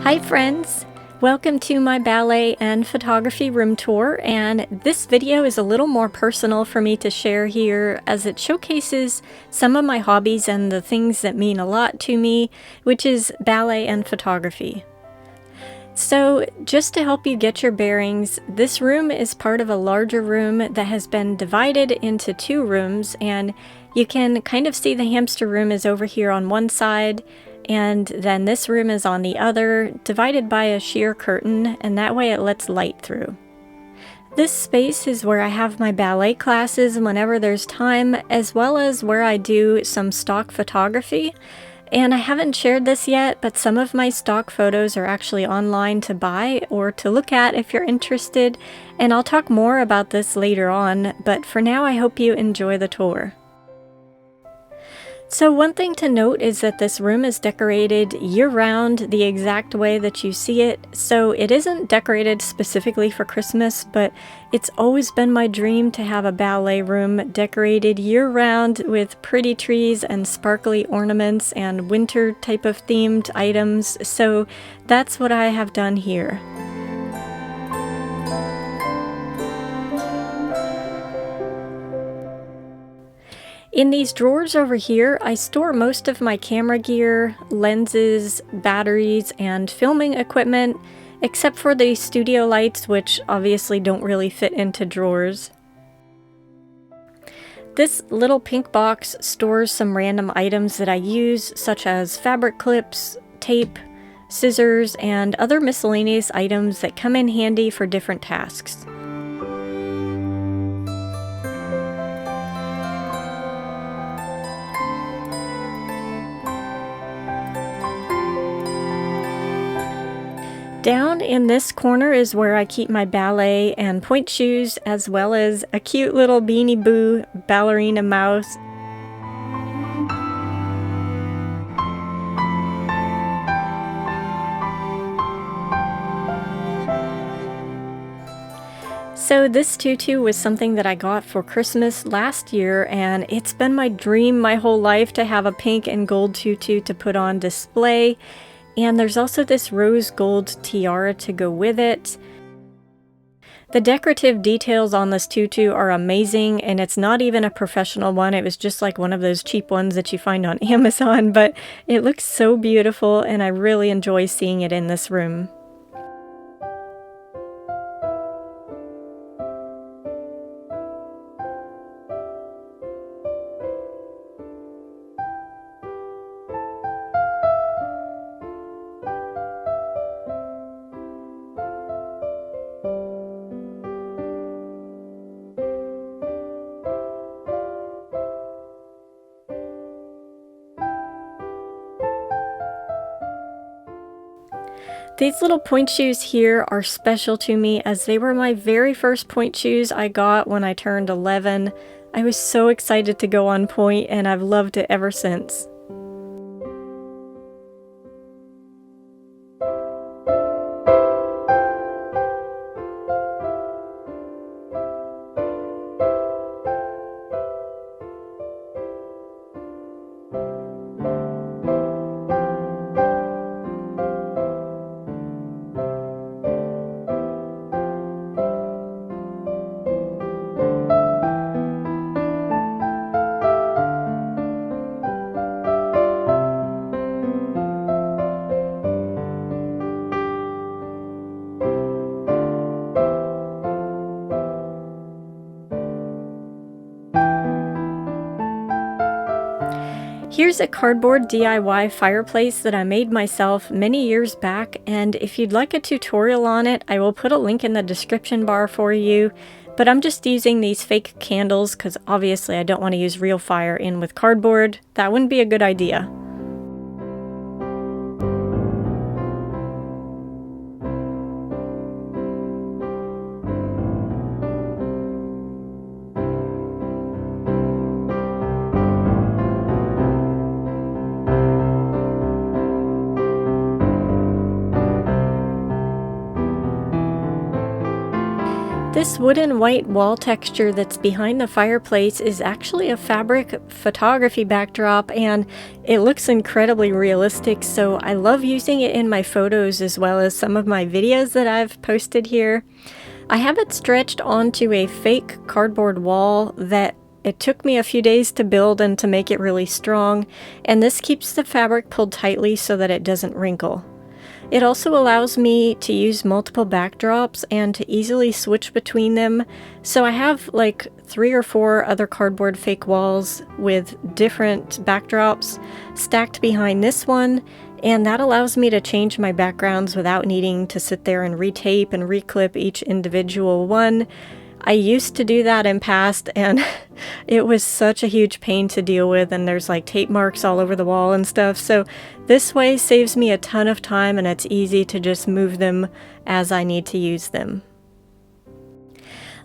Hi friends! Welcome to my ballet and photography room tour, and this video is a little more personal for me to share here as it showcases some of my hobbies and the things that mean a lot to me, which is ballet and photography. So just to help you get your bearings, this room is part of a larger room that has been divided into two rooms, and you can kind of see the hamster room is over here on one side, and then this room is on the other, divided by a sheer curtain, and that way it lets light through. This space is where I have my ballet classes whenever there's time, as well as where I do some stock photography. And I haven't shared this yet, but some of my stock photos are actually online to buy or to look at if you're interested, and I'll talk more about this later on, but for now I hope you enjoy the tour. So one thing to note is that this room is decorated year-round the exact way that you see it, so it isn't decorated specifically for Christmas, but it's always been my dream to have a ballet room decorated year-round with pretty trees and sparkly ornaments and winter type of themed items, so that's what I have done here. In these drawers over here, I store most of my camera gear, lenses, batteries, and filming equipment, except for the studio lights, which obviously don't really fit into drawers. This little pink box stores some random items that I use, such as fabric clips, tape, scissors, and other miscellaneous items that come in handy for different tasks. Down in this corner is where I keep my ballet and pointe shoes, as well as a cute little Beanie Boo ballerina mouse. So this tutu was something that I got for Christmas last year, and it's been my dream my whole life to have a pink and gold tutu to put on display. And there's also this rose gold tiara to go with it. The decorative details on this tutu are amazing, and it's not even a professional one. It was just like one of those cheap ones that you find on Amazon, but it looks so beautiful and I really enjoy seeing it in this room. These little pointe shoes here are special to me as they were my very first pointe shoes I got when I turned 11. I was so excited to go on pointe, and I've loved it ever since. Here's a cardboard DIY fireplace that I made myself many years back, and if you'd like a tutorial on it, I will put a link in the description bar for you, but I'm just using these fake candles because obviously I don't want to use real fire in with cardboard. That wouldn't be a good idea. This wooden white wall texture that's behind the fireplace is actually a fabric photography backdrop, and it looks incredibly realistic, so I love using it in my photos as well as some of my videos that I've posted here. I have it stretched onto a fake cardboard wall that it took me a few days to build and to make it really strong, and this keeps the fabric pulled tightly so that it doesn't wrinkle. It also allows me to use multiple backdrops and to easily switch between them. So I have like 3 or 4 other cardboard fake walls with different backdrops stacked behind this one, and that allows me to change my backgrounds without needing to sit there and retape and reclip each individual one. I used to do that in past, and it was such a huge pain to deal with, and there's like tape marks all over the wall and stuff, so this way saves me a ton of time, and it's easy to just move them as I need to use them.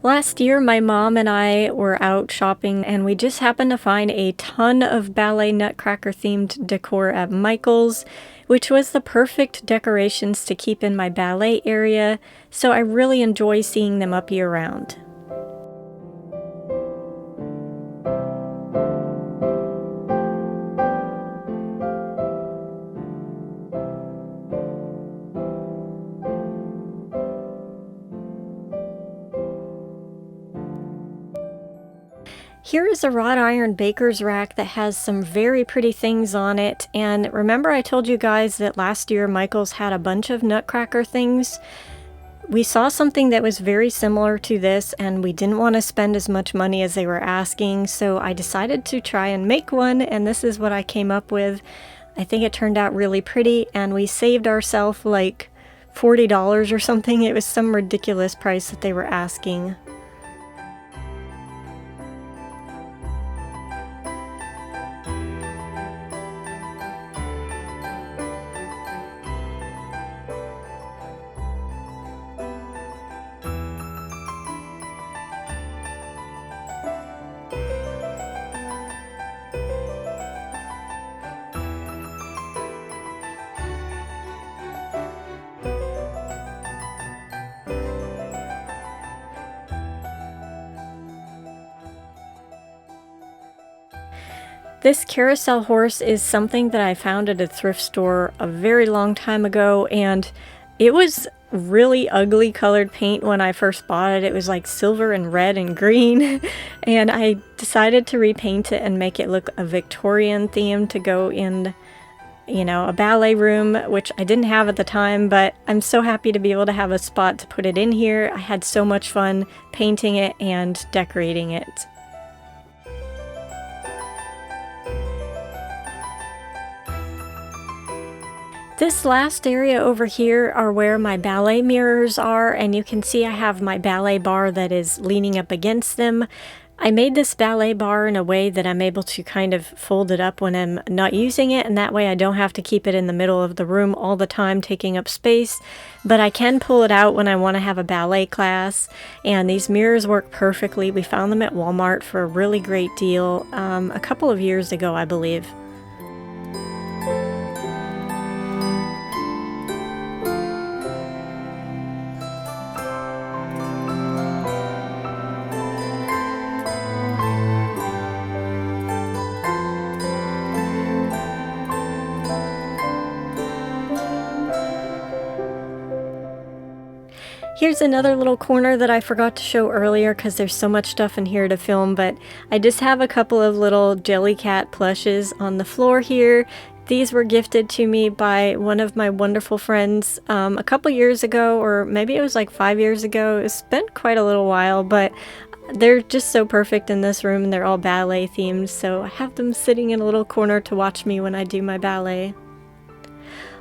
Last year, my mom and I were out shopping, and we just happened to find a ton of ballet Nutcracker themed decor at Michael's, which was the perfect decorations to keep in my ballet area, so I really enjoy seeing them up year round. Here is a wrought iron baker's rack that has some very pretty things on it, and remember I told you guys that last year Michael's had a bunch of Nutcracker things? We saw something that was very similar to this, and we didn't want to spend as much money as they were asking, so I decided to try and make one, and this is what I came up with. I think it turned out really pretty, and we saved ourselves like $40 or something. It was some ridiculous price that they were asking. This carousel horse is something that I found at a thrift store a very long time ago, and it was really ugly colored paint when I first bought it. It was like silver and red and green, and I decided to repaint it and make it look a Victorian theme to go in, you know, a ballet room, which I didn't have at the time, but I'm so happy to be able to have a spot to put it in here. I had so much fun painting it and decorating it. This last area over here are where my ballet mirrors are, and you can see I have my ballet bar that is leaning up against them. I made this ballet bar in a way that I'm able to kind of fold it up when I'm not using it, and that way I don't have to keep it in the middle of the room all the time taking up space, but I can pull it out when I want to have a ballet class, and these mirrors work perfectly. We found them at Walmart for a really great deal a couple of years ago, I believe. Here's another little corner that I forgot to show earlier because there's so much stuff in here to film, but I just have a couple of little Jellycat plushes on the floor here. These were gifted to me by one of my wonderful friends a couple years ago, or maybe it was like 5 years ago. It's been quite a little while, but they're just so perfect in this room, and they're all ballet themed, so I have them sitting in a little corner to watch me when I do my ballet.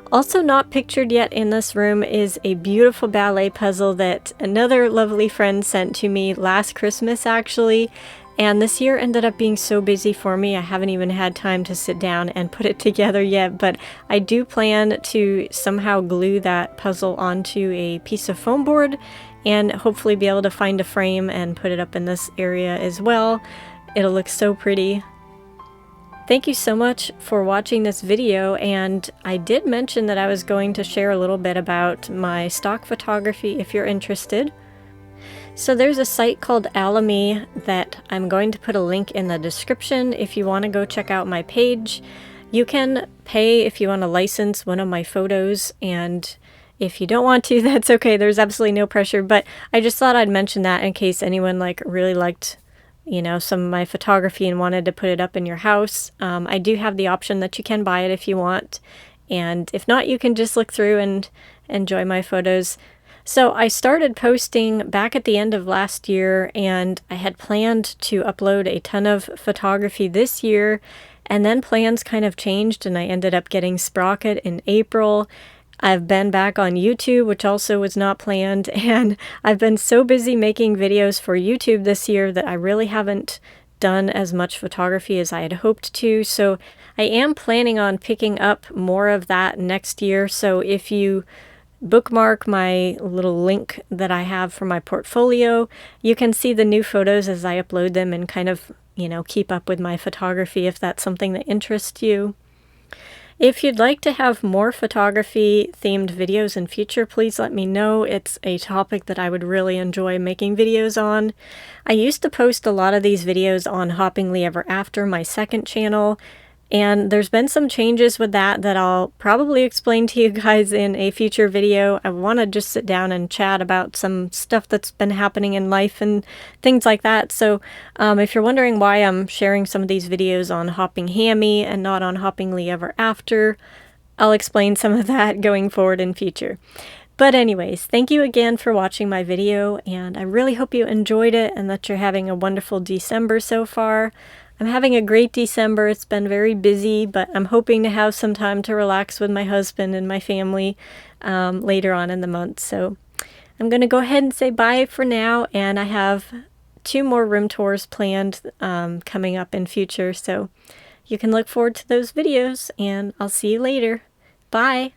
Also not pictured yet in this room is a beautiful ballet puzzle that another lovely friend sent to me last Christmas actually, and this year ended up being so busy for me I haven't even had time to sit down and put it together yet, but I do plan to somehow glue that puzzle onto a piece of foam board and hopefully be able to find a frame and put it up in this area as well. It'll look so pretty. Thank you so much for watching this video, and I did mention that I was going to share a little bit about my stock photography if you're interested. So there's a site called Alamy that I'm going to put a link in the description if you want to go check out my page. You can pay if you want to license one of my photos, and if you don't want to, that's okay. There's absolutely no pressure, but I just thought I'd mention that in case anyone really liked, some of my photography and wanted to put it up in your house. I do have the option that you can buy it if you want, and if not, you can just look through and enjoy my photos. So I started posting back at the end of last year, and I had planned to upload a ton of photography this year, and then plans kind of changed and I ended up getting Sprocket in April. I've been back on YouTube, which also was not planned, and I've been so busy making videos for YouTube this year that I really haven't done as much photography as I had hoped to. So I am planning on picking up more of that next year. So if you bookmark my little link that I have for my portfolio, you can see the new photos as I upload them and kind of, keep up with my photography if that's something that interests you. If you'd like to have more photography themed videos in future, please let me know. It's a topic that I would really enjoy making videos on. I used to post a lot of these videos on Hoppingly Ever After, my second channel, and there's been some changes with that I'll probably explain to you guys in a future video. I want to just sit down and chat about some stuff that's been happening in life and things like that. So if you're wondering why I'm sharing some of these videos on Hopping Hammy and not on Hoppingly Ever After, I'll explain some of that going forward in future. But anyways, thank you again for watching my video, and I really hope you enjoyed it and that you're having a wonderful December so far. I'm having a great December. It's been very busy, but I'm hoping to have some time to relax with my husband and my family later on in the month. So I'm going to go ahead and say bye for now, and I have 2 more room tours planned coming up in future. So you can look forward to those videos, and I'll see you later. Bye!